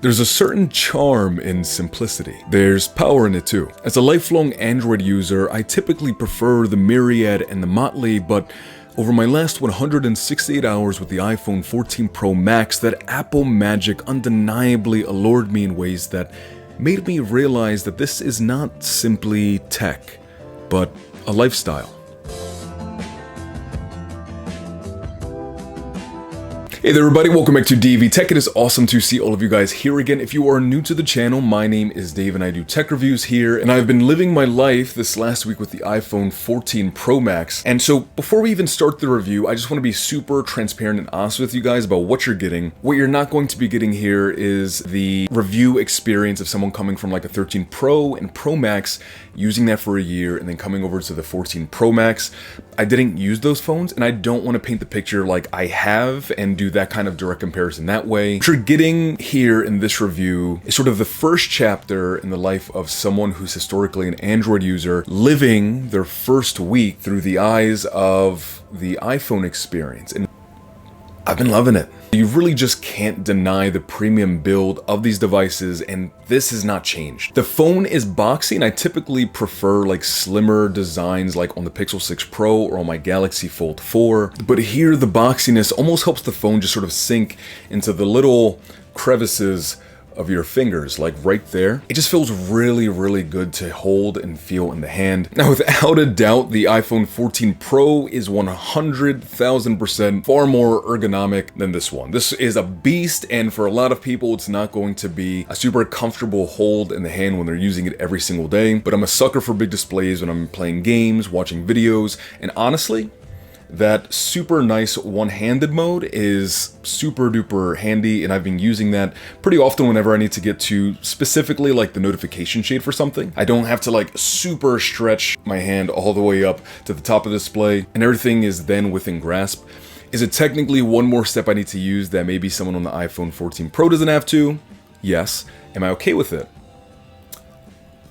There's a certain charm in simplicity. There's power in it too. As a lifelong Android user, I typically prefer the myriad and the motley, but over my last 168 hours with the iPhone 14 Pro Max, that Apple magic undeniably allured me in ways that made me realize that this is not simply tech, but a lifestyle. Hey there everybody, welcome back to DV Tech. It is awesome to see all of you guys here again. If you are new to the channel, my name is Dave and I do tech reviews here, and I've been living my life this last week with the iPhone 14 Pro Max. And so before we even start the review, I just want to be super transparent and honest with you guys about what you're getting. What you're not going to be getting here is the review experience of someone coming from like a 13 Pro and Pro Max, using that for a year and then coming over to the 14 Pro Max. I didn't use those phones and I don't want to paint the picture like I have and do that kind of direct comparison that way. What you're getting here in this review is sort of the first chapter in the life of someone who's historically an Android user living their first week through the eyes of the iPhone experience. And I've been loving it. You really just can't deny the premium build of these devices, and this has not changed. The phone is boxy, and I typically prefer like slimmer designs like on the Pixel 6 Pro or on my Galaxy Fold 4. But here the boxiness almost helps the phone just sort of sink into the little crevices of your fingers, like right there. It just feels really, really good to hold and feel in the hand. Now, without a doubt, the iPhone 14 Pro is 100,000% far more ergonomic than this one. This is a beast, and for a lot of people, it's not going to be a super comfortable hold in the hand when they're using it every single day. But I'm a sucker for big displays when I'm playing games, watching videos, and honestly, that super nice one-handed mode is super duper handy, and I've been using that pretty often whenever I need to get to specifically like the notification shade for something. I don't have to like super stretch my hand all the way up to the top of the display, and everything is then within grasp. Is it technically one more step I need to use that maybe someone on the iPhone 14 Pro doesn't have to? Yes. Am I okay with it?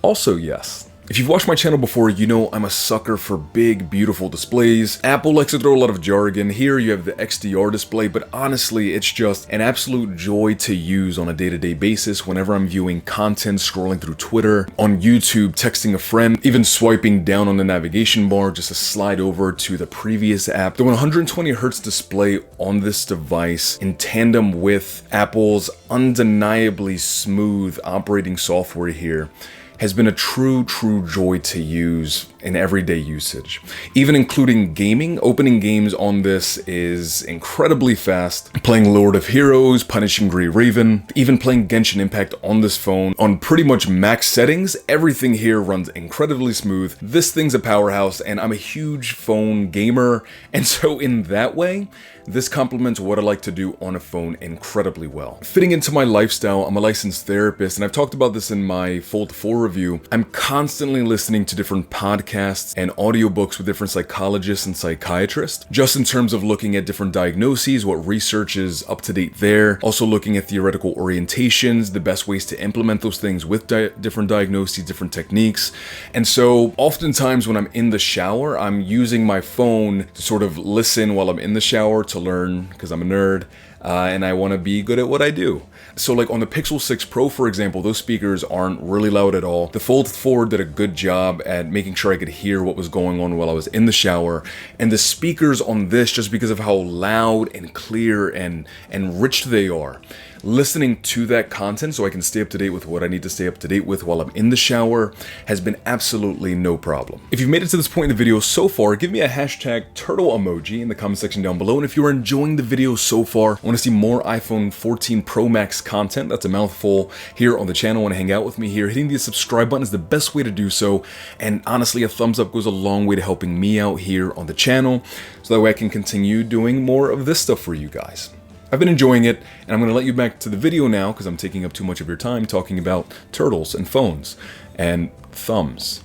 Also yes. If you've watched my channel before, you know I'm a sucker for big, beautiful displays. Apple likes to throw a lot of jargon. Here you have the Xdr Display, but honestly, it's just an absolute joy to use on a day-to-day basis whenever I'm viewing content, scrolling through Twitter, on YouTube, texting a friend, even swiping down on the navigation bar just to slide over to the previous app. The 120Hz display on this device, in tandem with Apple's undeniably smooth operating software here, has been a true joy to use in everyday usage. Even including gaming, opening games on this is incredibly fast. Playing Lord of Heroes, Punishing Grey Raven, even playing Genshin Impact on this phone on pretty much max settings, everything here runs incredibly smooth. This thing's a powerhouse, and I'm a huge phone gamer, and so in that way, this complements what I like to do on a phone incredibly well. Fitting into my lifestyle, I'm a licensed therapist, and I've talked about this in my Fold 4 review. I'm constantly listening to different podcasts and audiobooks with different psychologists and psychiatrists, just in terms of looking at different diagnoses, what research is up to date there, also looking at theoretical orientations, the best ways to implement those things with different diagnoses, different techniques. And so oftentimes when I'm in the shower, I'm using my phone to sort of listen while I'm in the shower to learn, because I'm a nerd, and I want to be good at what I do. So like on the Pixel 6 Pro, for example, those speakers aren't really loud at all. The Fold 4 did a good job at making sure I could hear what was going on while I was in the shower. And the speakers on this, just because of how loud and clear and rich they are, listening to that content so I can stay up to date with what I need to stay up to date with while I'm in the shower has been absolutely no problem. If you've made it to this point in the video so far, give me a hashtag turtle emoji in the comment section down below. And if you're enjoying the video so far, I want to see more iPhone 14 Pro Max content. That's a mouthful here on the channel. Want to hang out with me here? Hitting the subscribe button is the best way to do so. And honestly, a thumbs up goes a long way to helping me out here on the channel, so that way I can continue doing more of this stuff for you guys. I've been enjoying it, and I'm going to let you back to the video now because I'm taking up too much of your time talking about turtles and phones and thumbs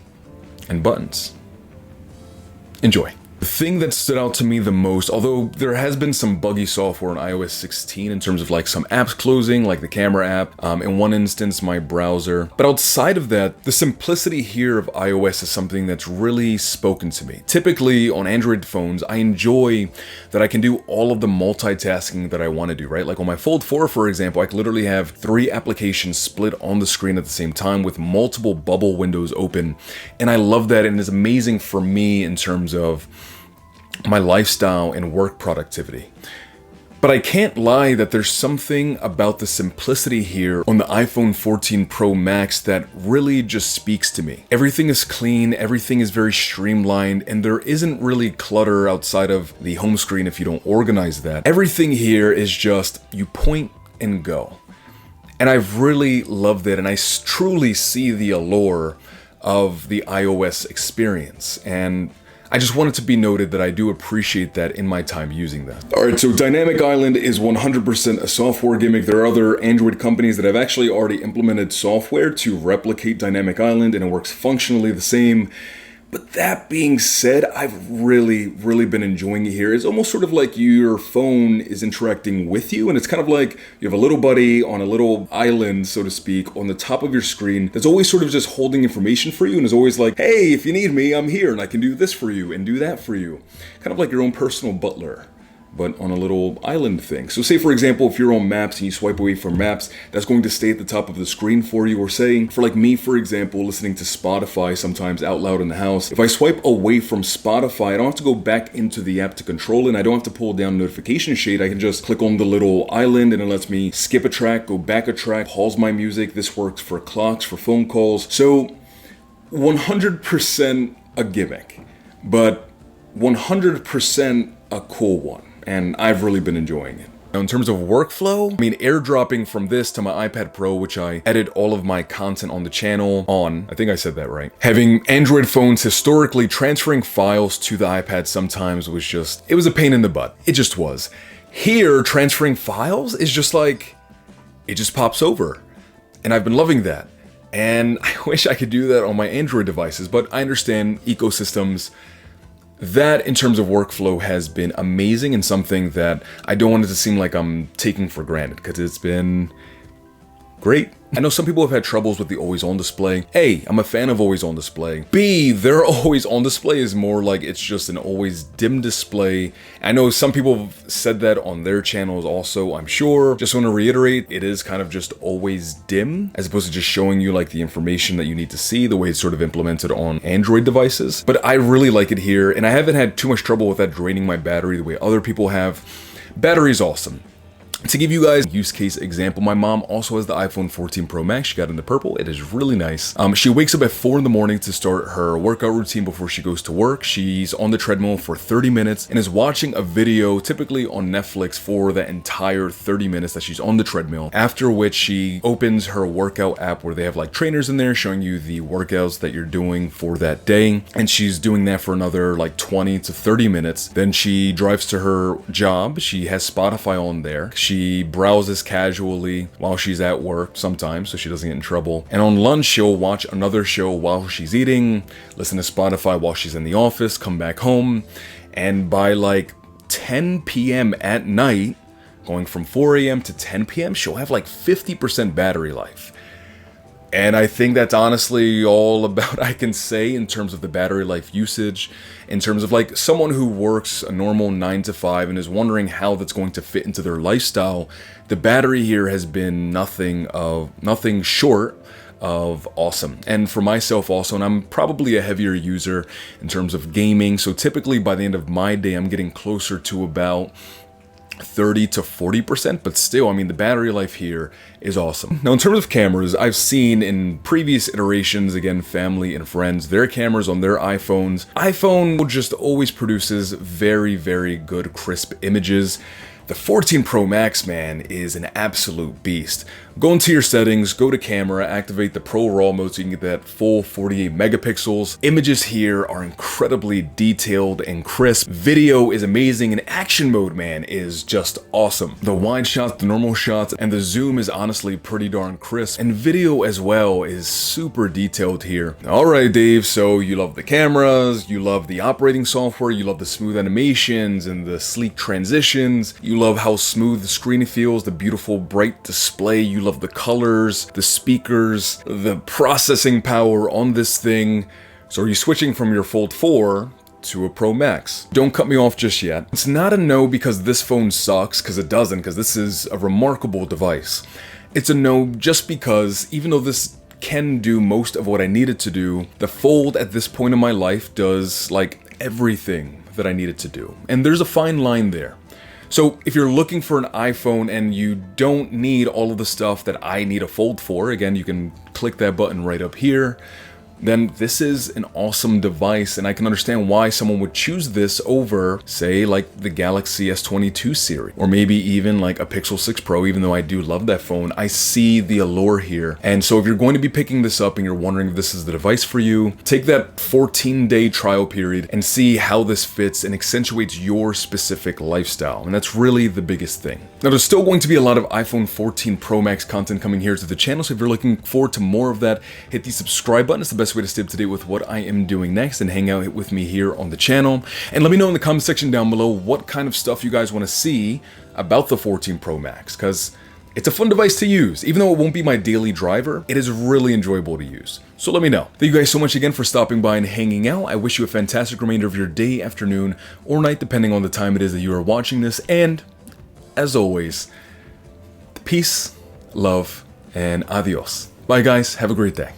and buttons. Enjoy. The thing that stood out to me the most, although there has been some buggy software on iOS 16 in terms of like some apps closing, like the camera app, in one instance my browser, but outside of that, the simplicity here of iOS is something that's really spoken to me. Typically on Android phones, I enjoy that I can do all of the multitasking that I want to do, right? Like on my Fold 4, for example, I can literally have 3 applications split on the screen at the same time with multiple bubble windows open, and I love that, and it's amazing for me in terms of my lifestyle and work productivity. But I can't lie that there's something about the simplicity here on the iPhone 14 Pro Max that really just speaks to me. Everything is clean, everything is very streamlined, and there isn't really clutter outside of the home screen if you don't organize that. Everything here is just, you point and go. And I've really loved it, and I truly see the allure of the iOS experience. And I just want it to be noted that I do appreciate that in my time using that. Alright, so Dynamic Island is 100% a software gimmick. There are other Android companies that have actually already implemented software to replicate Dynamic Island, and it works functionally the same. But that being said, I've really been enjoying it here. It's almost sort of like your phone is interacting with you, and it's kind of like you have a little buddy on a little island, so to speak, on the top of your screen that's always sort of just holding information for you and is always like, hey, if you need me, I'm here and I can do this for you and do that for you. Kind of like your own personal butler, but on a little island thing. So say, for example, if you're on Maps and you swipe away from Maps, that's going to stay at the top of the screen for you. Or saying, for like me, for example, listening to Spotify sometimes out loud in the house, if I swipe away from Spotify, I don't have to go back into the app to control it, and I don't have to pull down notification shade. I can just click on the little island and it lets me skip a track, go back a track, pause my music. This works for clocks, for phone calls. So 100% a gimmick, but 100% a cool one. And I've really been enjoying it. Now, in terms of workflow, I mean, airdropping from this to my iPad Pro, which I edit all of my content on the channel on, I think I said that right. Having Android phones historically transferring files to the iPad sometimes was just, it was a pain in the butt. It just was. Here, transferring files is just like, it just pops over. And I've been loving that. And I wish I could do that on my Android devices, but I understand ecosystems. That, in terms of workflow, has been amazing and something that I don't want it to seem like I'm taking for granted, because it's been great. I know some people have had troubles with the always on display. A, I'm a fan of always on display. B, their always on display is more like it's just an always dim display. I know some people have said that on their channels also, I'm sure. Just want to reiterate, it is kind of just always dim, as opposed to just showing you like the information that you need to see, the way it's sort of implemented on Android devices. But I really like it here, and I haven't had too much trouble with that draining my battery the way other people have. Battery's awesome. To give you guys a use case example, my mom also has the iPhone 14 Pro Max. She got it in the purple. It is really nice. She wakes up at 4 in the morning to start her workout routine before she goes to work. She's on the treadmill for 30 minutes and is watching a video, typically on Netflix, for the entire 30 minutes that she's on the treadmill. After which she opens her workout app where they have like trainers in there showing you the workouts that you're doing for that day. And she's doing that for another like 20 to 30 minutes. Then she drives to her job. She has Spotify on there. She browses casually while she's at work sometimes, so she doesn't get in trouble. And on lunch, she'll watch another show while she's eating, listen to Spotify while she's in the office, come back home, and by like 10 p.m. at night, going from 4 a.m. to 10 p.m., she'll have like 50% battery life. And I think that's honestly all about I can say in terms of the battery life usage, in terms of like someone who works a normal 9 to 5 and is wondering how that's going to fit into their lifestyle. The battery here has been nothing short of awesome. And for myself also, and I'm probably a heavier user in terms of gaming, so typically by the end of my day, I'm getting closer to about 30 to 40%, but still, I mean, the battery life here is awesome. Now, in terms of cameras, I've seen in previous iterations, again, family and friends, their cameras on their iPhones. iPhone just always produces very, very good, crisp images. The 14 Pro Max, man, is an absolute beast. Go into your settings, go to camera, activate the Pro RAW mode so you can get that full 48 megapixels. Images here are incredibly detailed and crisp. Video is amazing, and action mode, man, is just awesome. The wide shots, the normal shots, and the zoom is honestly pretty darn crisp. And video as well is super detailed here. Alright, Dave, so you love the cameras, you love the operating software, you love the smooth animations and the sleek transitions, you love how smooth the screen feels, the beautiful bright display, you love the colors, the speakers, the processing power on this thing. So are you switching from your Fold 4 to a Pro Max? Don't cut me off just yet. It's not a no because this phone sucks, because it doesn't, because this is a remarkable device. It's a no just because even though this can do most of what I need it to do, the Fold at this point in my life does like everything that I need it to do. And there's a fine line there. So if you're looking for an iPhone and you don't need all of the stuff that I need a Fold for, again, you can click that button right up here, then this is an awesome device, and I can understand why someone would choose this over, say, like the Galaxy S22 series, or maybe even like a Pixel 6 Pro. Even though I do love that phone, I see the allure here. And so if you're going to be picking this up and you're wondering if this is the device for you, take that 14-day trial period and see how this fits and accentuates your specific lifestyle. And that's really the biggest thing. Now, there's still going to be a lot of iPhone 14 Pro Max content coming here to the channel, so if you're looking forward to more of that, hit the subscribe button. It's the best way to stay up to date with what I am doing next and hang out with me here on the channel. And let me know in the comment section down below what kind of stuff you guys want to see about the 14 Pro Max, because it's a fun device to use. Even though it won't be my daily driver, it is really enjoyable to use. So let me know. Thank you guys so much again for stopping by and hanging out. I wish you a fantastic remainder of your day, afternoon, or night, depending on the time it is that you are watching this. And as always, peace, love, and adios. Bye guys, have a great day.